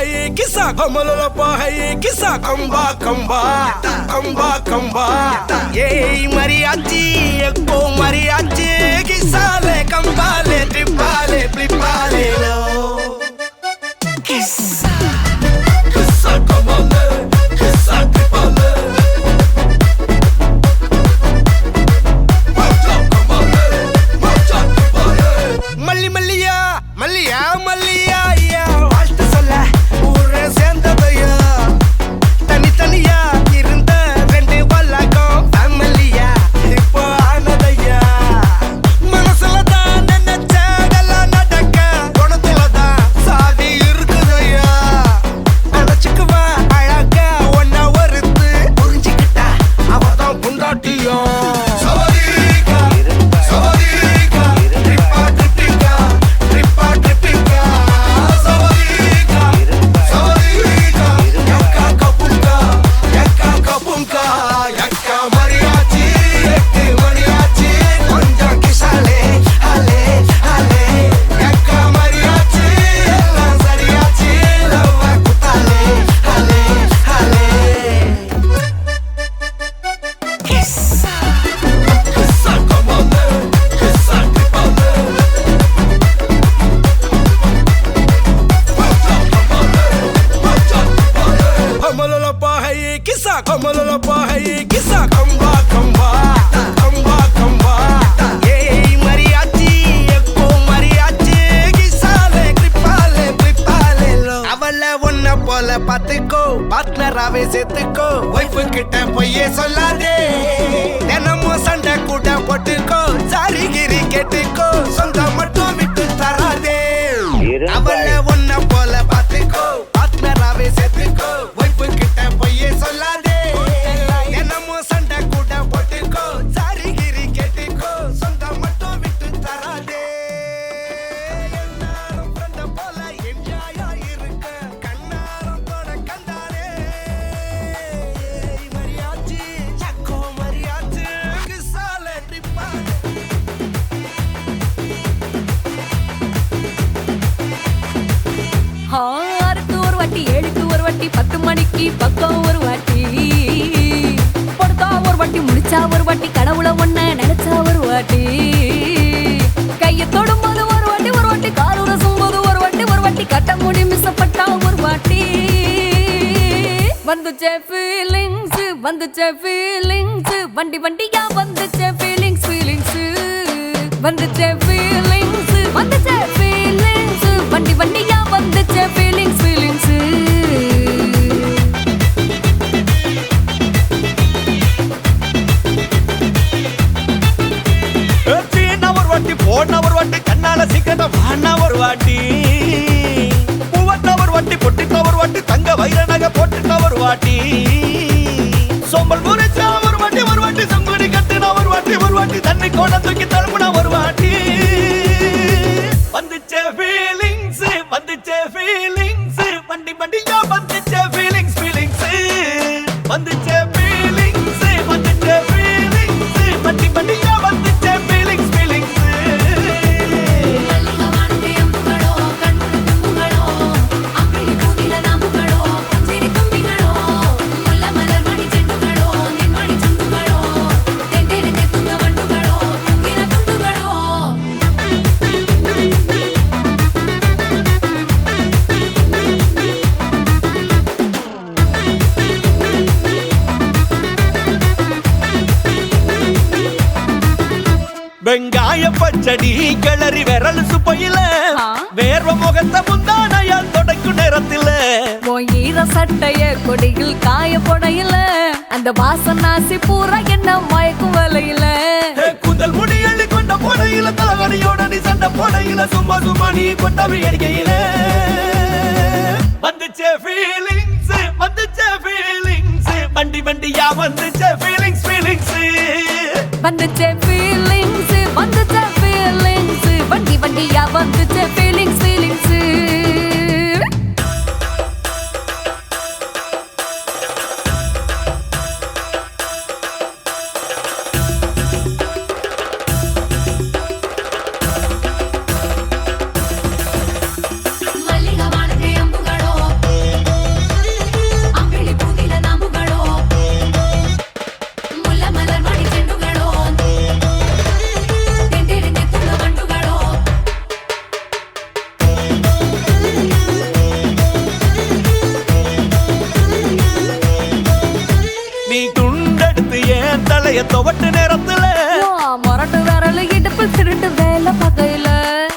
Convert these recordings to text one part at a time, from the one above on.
है किसा कमलोला पा है किसा कंबा कंबा कंबा कंबा ये मरियाची एको मरियाची किसाले कंबाले ट्रिपाले प्लिपाले लो किसा किसा कमले किसा ट्रिपाले मल्ली मल्लिया मल्लिया मल्लिया या वास्ट சொல்ல ஊரே சேர்ந்ததையா தனி தனியா இருந்த ரெண்டு வல்லகம் ஃபேமிலியா இப்போ ஆனதையா மனசுல தான் நினைச்சதெல்லாம் நடக்க குணத்துல தான் சாதி இருக்குதையா நினைச்சுக்குவா அழகா ஒன்ன ஒருத்து புரிஞ்சுக்கிட்டா அவதான் புண்டாட்டியும் किसा कमलोला पा है किसा कंबा कंबा कंबा कंबा ये मरियाची एको मरियाची किसाले क्रिपाले क्रिपाले लो அவள ஒன்ன போல பாத்துக்கோ பார்ட்னராவே சேர்த்துக்கோ வைஃப் கிட்ட போயே சொல்லாதே தினமும் சண்டை கூட போட்டுக்கோ சாரி கிரி கேட்டுக்கோ சொந்தம் மட்டும் விட்டு தராதே அவள ஒன்ன போல பாத்துக்கோ பார்ட்னராவே சேர்த்துக்கோ வைஃப் கிட்ட போயே சொல்லாதே தினமும் சண்டை கூட போட்டுக்கோ சாரி கிரி கேட்டுக்கோ சொந்தம் மட்டும் விட்டு தராதே எல்லாரும் ஃப்ரெண்ட போல என்ஜாயா இருக்க கண்ணாரம் தொட கண்டாரே மரியாச்சி சக்கோ மரியாச்சி கிசாலே ட்ரிப்பா ஆறுக்கு ஒரு வாட்டி ஏழுக்கு ஒரு வாட்டி 10 மணிக்கு பக்கம் ஒரு வாட்டி பொடுத்தா ஒரு வாட்டி முடிச்சா ஒரு வாட்டி கடவுளை ஒன்ன நினைச்சா ஒரு வாட்டி கையை தொடும்போது ஒரு வாட்டி காலூர சும்போது ஒரு வாட்டி கட்ட முடி மிஸ்ஸப்பட்டா ஒரு வாட்டி வந்துச்சே ஃபீலிங்ஸ் வண்டி வண்டியா வந்துச்சே ஃபீலிங்ஸ் வந்துச்சே ஃபீலிங்ஸ் வண்டி வண்டியா வந்துச்சே ஃபீலிங்ஸ் போன ஒரு வாட்டி கண்ணால சீக்கிரமா வாண்ணா ஒரு வாட்டி பூவட்ட ஒரு வாட்டி பொட்டிட்ட ஒரு வாட்டி தங்க வைர நகை போட்டுட்ட ஒரு வாட்டி சோம்பல் முறைச்சா ஒரு வாட்டி சங்குடி கட்டுனா ஒரு வாட்டி தண்ணி கோண தூக்கி தழுப்புனா ஒரு வாட்டி வந்துச்சே ஃபீலிங்ஸ் வண்டி வண்டியா வந்துச்சே ஃபீலிங்ஸ் வந்துச்சே ஃபீலிங்ஸ் வண்டி வண்டியா வந்துச்சே ஃபீலிங்ஸ் வெங்காய பச்சடி கிளறி விரல் சுப்பையில வேர்வ முகத்தை முந்தானையால் தொடக்கும் நேரத்தில் ஈர சட்டைய கொடியில் காய பொடையில அந்த வாசனாசி பூரா என்ன மயக்கும் வலையில கூந்தல் முடி அள்ளி கொண்ட பொடையில தலகடியோட நீ சண்டை பொடையில சும்மா நீ கொண்டவி எரிக்கையில வந்துச்சே ஃபீலிங்ஸ் வண்டி வண்டியா வந்துச்சே ஃபீலிங்ஸ் வந்துச்சே ஃபீலிங்ஸ் வண்டி வண்டியா வந்துச்சே ஃபீலிங்ஸ் சட்டைய துவட்டு நேரத்துல மொரட்டு விரல் இடுப்பில் திருட்டு வேலை பகையில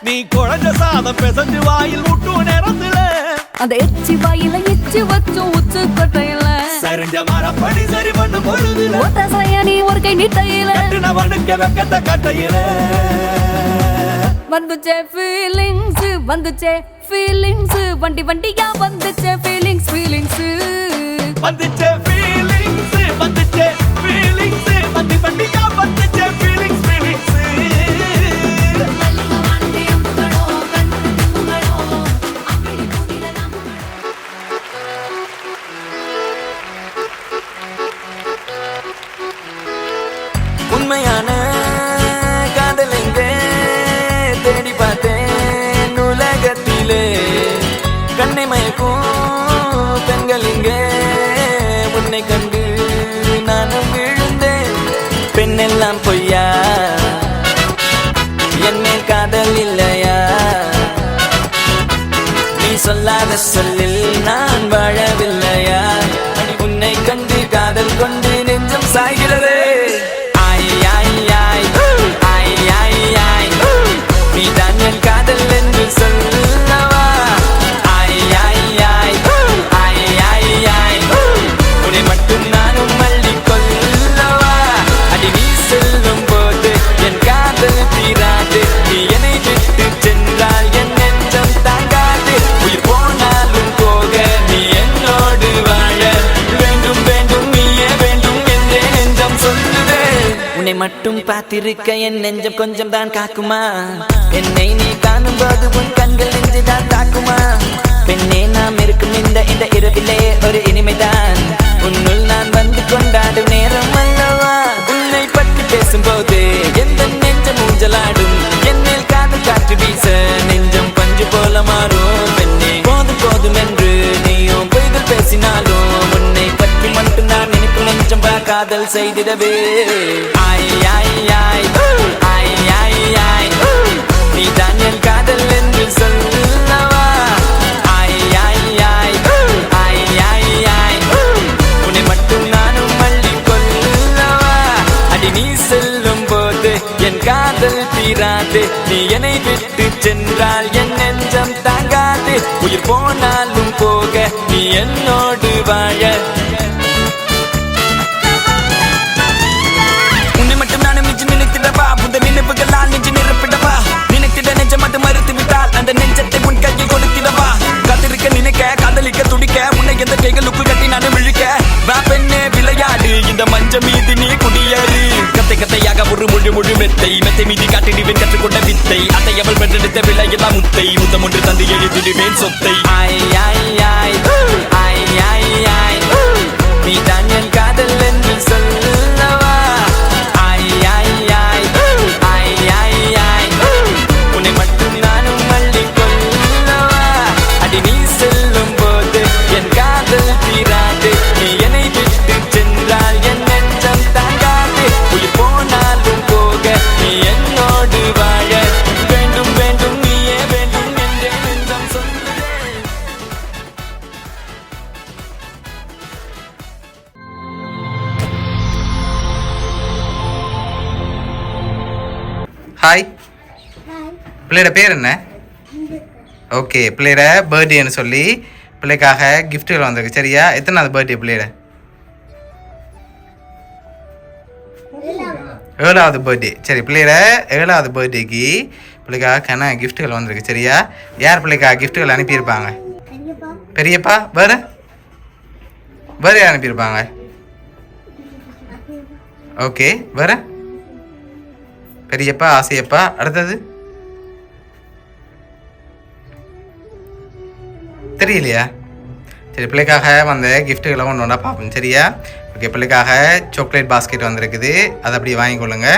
நீ குழஞ்ச சாதம் பிசைஞ்சு வாயில் விட்டும் நேரத்துல அந்த எச்சி வாயில எச்சி வச்சும் உச்சு கொட்டையில சரிஞ்ச மரப்படி சரி பண்ணு பொழுதுல ஒத்த சையனி ஒரு கை நீட்டையில கட்டுனவனுக்கு வெக்கத்த கட்டையில வந்துச்சே ஃபீலிங்ஸ் வந்துச்சே ஃபீலிங்ஸ் வண்டி வண்டியா வந்துச்சே ஃபீலிங்ஸ் ஃபீலிங்ஸ் வந்துச்சே ஃபீலிங்ஸ் வந்துச்சே ஃபீலிங்ஸ் வண்டி வண்டியா வந்துச்சே ஃபீலிங்ஸ் ஃபீலிங்ஸ் உண்மையான காதல் எங்கே தேடி பார்த்தேன் உலகத்திலே கண்ணை மயக்கும் பெண்கள் இங்கே உன்னை கண்டு நானும் விழுந்தேன் பெண்ணெல்லாம் பொய்யா என்னை காதல் இல்லையா நீ சொல்லாத சொல்லில் நான் வாழவில்லையா உன்னை கண்டு காதல் கொண்டு நெஞ்சம் சாய்கிறது நீ தான் என் காதல் என்று சொல்லவா உன்னை மட்டும் நானும் மல்லி கொள்ளவா அடி நீ செல்லும் போது என் காதல் தீராது நீ என்னை விட்டு சென்றால் என் நெஞ்சம் தாங்காது உயிர் போனாலும் போக நீ என்னோடு வாழ வேண்டும் வேண்டும் நீயே வேண்டும் என்றே நெஞ்சம் சொல்லுதே உன்னை மட்டும் பார்த்திருக்க என் நெஞ்சம் கொஞ்சம் தான் காக்குமா என்னை நீ காணும் போது உன் கண்கள் நெஞ்சுதான் தாக்குமா பெண்ணே நாம் இருக்கும் இந்த இரவிலே ஒரு இனிமைதான் உன்னுள் நான் வந்து கொண்டாடும் நேரம் அல்லவா உன்னை பற்றி பேசும்போது எந்த நெஞ்சம் ஊஞ்சலாடும் என்னில் காதல் காற்று வீச நெஞ்சம் பஞ்சு போல மாறும் பெண்ணே போதும் போதும் என்று நீயும் பொய்கள் பேசினாலும் உன்னை பற்றி மட்டும் நான் நினைக்கும் நெஞ்சம் காதல் செய்திடவே நீ தான் என் காதல் என்று சொல்லவா உன்னை மட்டும் நானும் மல்லி கொள்ளவா அடி நீ செல்லும் போது என் காதல் தீராது நீ என்னை விட்டு சென்றால் என் நெஞ்சம் தாங்காது உயிர் போனாலும் போக நீ என்னோடு வாழ உன்னை மட்டும் நானும் நெஞ்சு நினைத்திடவா புத நினைவுகளால் நெஞ்சு நிரப்பிடவா நினைத்திட நெஞ்சம் அது மறுத்து விட்டால் அந்த நெஞ்சத்தை உன் கையில் கொடுத்திடவா காத்திருக்க நினைக்க காதலிக்க துடிக்க உன்னை எந்த கைகளுக்குள் கட்டி நானும் விழிக்க வா பெண்ணே விளையாடு இந்த மஞ்சள் மீது நீ குடியேறு கத்தை கத்தையாக ஒரு மொழி மெத்தை மீதி காட்டிடுவேன் கற்றுக்கொண்ட வித்தை அதை அவள் பெற்றெடுத்த விலையெல்லாம் முத்தை முத்தம் ஒன்று தந்து எழுதிடுவேன் சொத்தை நீ தான் என் காதல் என்று சொல்லவா உன்னை மட்டும் நானும் மல்லி கொள்ளவா அடி நீ செல்லும் போது என் காதல் தீராது நீ என்னை விட்டு சென்றால் என் நெஞ்சம் தாங்காது உயிர் போனாலும் போக நீ என்னோடு வாழ வேண்டும் வேண்டும் நீயே வேண்டும் என்றே நெஞ்சம் சொல்லுதே ஹாய் பிள்ளையோட பேர் என்ன? ஓகே, பிள்ளையோட பர்த்டேன்னு சொல்லி பிள்ளைக்காக கிஃப்ட்டுகள் வந்திருக்கு. சரியா? எத்தனாவது பர்த்டே பிள்ளையோட? 7வது பர்த்டே. சரி, பிள்ளையோட 7வது பர்த்டேக்கு பிள்ளைக்காக கிஃப்ட்டுகள் வந்திருக்கு. சரியா? யார் பிள்ளைக்காக கிஃப்ட்டுகள் அனுப்பியிருப்பாங்க? பெரியப்பா. வேறு வேறு யார் அனுப்பியிருப்பாங்க? ஓகே, வேறு பெரியப்பா, ஆசையப்பா. அடுத்தது தெரியலையா? சரி, பிள்ளைக்காக வந்த கிஃப்ட்டுகளை ஒன்று ஒன்றா பார்ப்போம். சரியா? ஓகே, பிள்ளைக்காக சாக்லேட் பாஸ்கெட் வந்திருக்குது, அதை அப்படியே வாங்கிக்கொள்ளுங்க.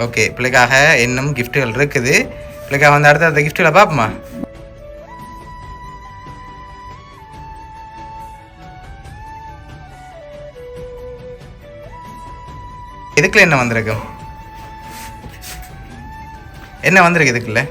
ஓகே, பிள்ளைக்காக இன்னும் கிஃப்ட்டுகள் இருக்குது. பிள்ளைக்காக வந்து அடுத்த கிஃப்ட்டுகளை பார்ப்போமா? இதுக்குள்ள என்ன வந்திருக்கு? என்ன வந்திருக்கு இதுக்குள்ள?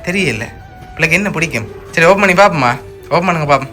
தெரியல. பிள்ளைக்கு என்ன பிடிக்கும்? சரி, ஓப்பன் பண்ணி பார்ப்போமா? ஓப்பன் பண்ணுங்க பார்ப்போம்.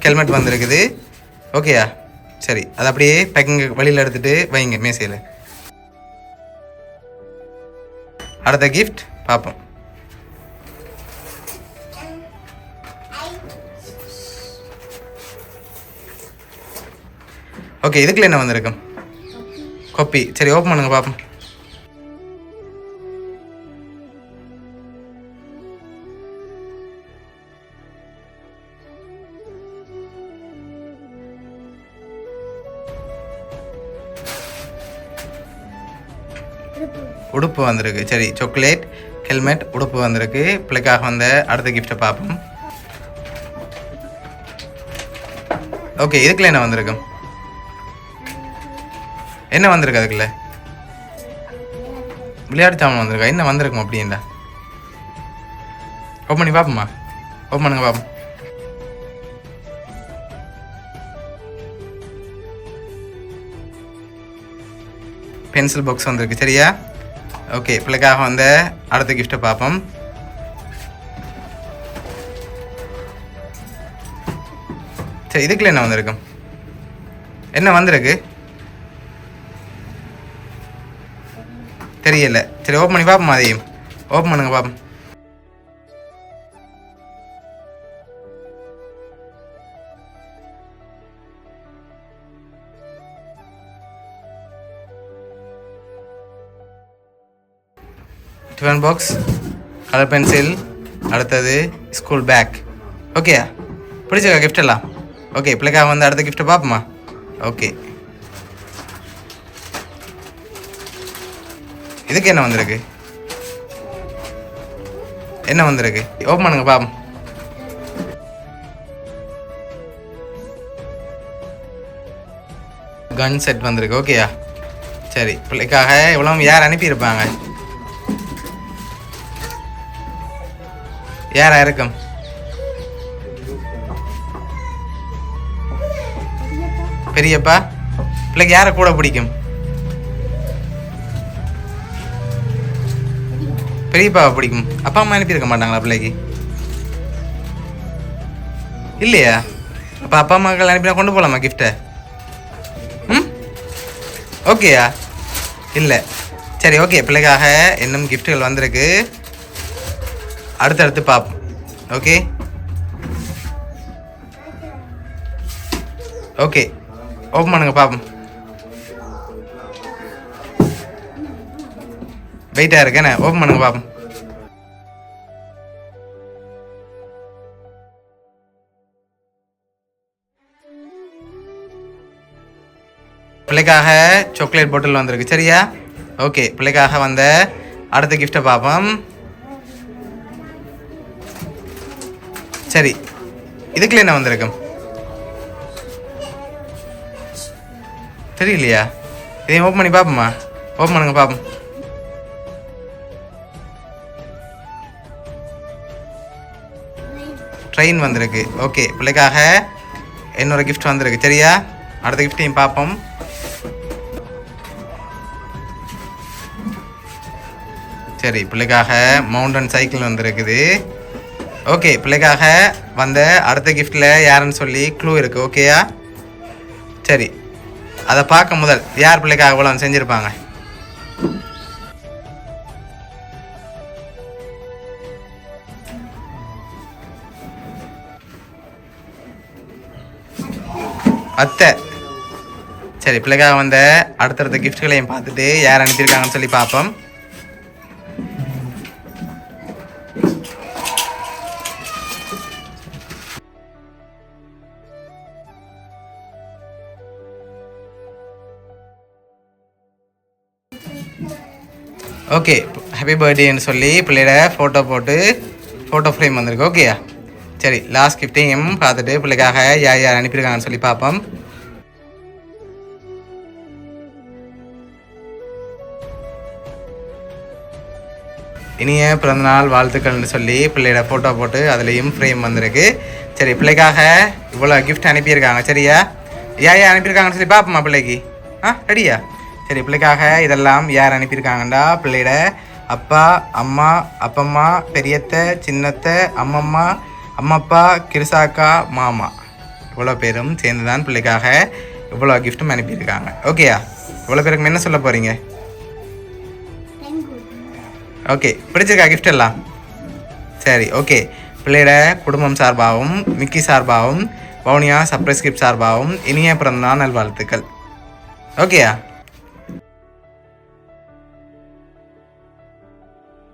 ஹெல்மெட் வந்திருக்குது. ஓகேயா? சரி, அது அப்படியே பேக்கிங் வழியில் எடுத்துகிட்டு வைங்க மேசையில். அடுத்த கிஃப்ட் பார்ப்போம். ஓகே, இதுக்குள்ள என்ன வந்திருக்கும்? கொப்பி. சரி, ஓப்பன் பண்ணுங்க பார்ப்போம். உடுப்பு வந்திருக்கு. சரி, சாக்லேட், ஹெல்மெட், உடுப்பு வந்திருக்கு. பிள்ளைக்காக வந்த அடுத்த கிஃப்ட்டை பார்ப்போம். ஓகே, இதுக்குள்ள என்ன வந்திருக்கும்? என்ன வந்திருக்கு அதுக்குள்ள? விளையாட்டு சாமான் வந்திருக்கா? என்ன வந்திருக்கும் அப்படின்டா? ஓப்பன் பண்ணி பார்ப்போம்மா. ஓப்பன் பண்ணுங்க பார்ப்போம். பென்சில் பாக்ஸ் வந்திருக்கு. சரியா? ஓகே, பிள்ளைக்காக வந்த அடுத்த கிஃப்ட்டை பார்ப்போம். சரி, இதுக்குள்ள என்ன வந்திருக்கும்? என்ன வந்திருக்கு தெரியல. சரி, ஓப்பன் பண்ணி பார்ப்போம். அதையும் ஓப்பன் பண்ணுங்க பார்ப்போம். டிஃபன் பாக்ஸ், கலர் பென்சில், அடுத்தது ஸ்கூல் பேக். ஓகேயா? பிடிச்ச கிஃப்ட் எல்லாம்? ஓகே, பிள்ளைக்காக வந்து அடுத்த கிஃப்ட்டை பார்ப்போமா? ஓகே, இதுக்கு என்ன வந்திருக்கு? என்ன வந்திருக்கு? ஓப்பன் பண்ணுங்க பார்ப்போம். கன் செட் வந்திருக்கு. ஓகேயா? சரி, பிள்ளைக்காக இவ்வளோ யார் அனுப்பியிருப்பாங்க? யாரா இருக்கும்? பெரியப்பா. பிள்ளைக்கு யாரை கூட பிடிக்கும்? பெரியப்பாவை பிடிக்கும். அப்பா அம்மா அனுப்பியிருக்க மாட்டாங்களா பிள்ளைக்கு? இல்லையா? அப்போ அப்பா அம்மாக்கள் அனுப்பினா கொண்டு போகலாமா கிஃப்டை? ம், ஓகேயா? இல்லை. சரி, ஓகே, பிள்ளைக்காக இன்னும் கிஃப்ட்டுகள் வந்திருக்கு. அடுத்தடுத்து பார்ப்போம். ஓகே ஓகே, ஓப்பன் பண்ணுங்க பார்ப்போம். வெயிட்டாக இருக்கேண்ணே, ஓப்பன் பண்ணுங்க பார்ப்போம். பிள்ளைக்காக சாக்லேட் பாட்டில் வந்திருக்கு. சரியா? ஓகே, பிள்ளைக்காக வந்த அடுத்த கிஃப்ட்டை பார்ப்போம். சரி, இதுக்குள்ள என்ன வந்திருக்கும்? தெரியலையா? இதையும் ஓப்பன் பண்ணி பார்ப்போம்மா. ஓப்பன் பண்ணுங்க பார்ப்போம். ட்ரெயின் வந்திருக்கு. ஓகே, பிள்ளைக்காக இன்னொரு கிஃப்ட் வந்திருக்கு. சரியா? அடுத்த கிஃப்டையும் பார்ப்போம். சரி, பிள்ளைக்காக மவுண்டன் சைக்கிள் வந்திருக்குது. ஓகே, பிள்ளைக்காக வந்த அடுத்த கிஃப்டில் யாருன்னு சொல்லி க்ளூ இருக்குது. ஓகேயா? சரி, அதை பார்க்க முதல் யார் பிள்ளைக்காக இவ்வளோ செஞ்சுருப்பாங்க? அத்தை. சரி, பிள்ளைக்காக வந்த அடுத்தடுத்த கிஃப்ட்களையும் பார்த்துட்டு யார் அனுப்பியிருக்காங்கன்னு சொல்லி பார்ப்போம். ஓகே, ஹாப்பி பர்த்டேன்னு சொல்லி பிள்ளையோட ஃபோட்டோ போட்டு ஃபோட்டோ ஃப்ரேம் வந்திருக்கு. ஓகேயா? சரி, லாஸ்ட் கிஃப்ட்டையும் பார்த்துட்டு பிள்ளைக்காக யார் யார் அனுப்பியிருக்காங்கன்னு சொல்லி பார்ப்போம். இனிய பிறந்தநாள் வாழ்த்துக்கள்னு சொல்லி பிள்ளையோட ஃபோட்டோ போட்டு அதுலேயும் ஃப்ரேம் வந்திருக்கு. சரி, பிள்ளைக்காக இவ்வளோ கிஃப்ட் அனுப்பியிருக்காங்க. சரியா? யார் யார் அனுப்பியிருக்காங்கன்னு சொல்லி பார்ப்போம்மா பிள்ளைக்கு. ரெடியா? சரி, பிள்ளைக்காக இதெல்லாம் யார் அனுப்பியிருக்காங்கண்டா பிள்ளையோட அப்பா, அம்மா, அப்பம்மா, பெரியத்தை, சின்னத்தை, அம்மம்மா, அம்மப்பா, கிருசாக்கா, மாமா. இவ்வளோ பேரும் சேர்ந்து தான் பிள்ளைக்காக இவ்வளோ கிஃப்ட்டும் அனுப்பியிருக்காங்க. ஓகேயா? இவ்வளோ பேருக்கு என்ன சொல்ல போகிறீங்க? ஓகே, பிடிச்சிருக்கா கிஃப்ட் எல்லாம்? சரி, ஓகே. பிள்ளையோட குடும்பம் சார்பாகவும் மிக்கி சார்பாகவும் வவுனியா சர்ப்ரைஸ் கிஃப்ட் சார்பாகவும் இனிய பிறந்தநாள் நல்வாழ்த்துக்கள். ஓகேயா?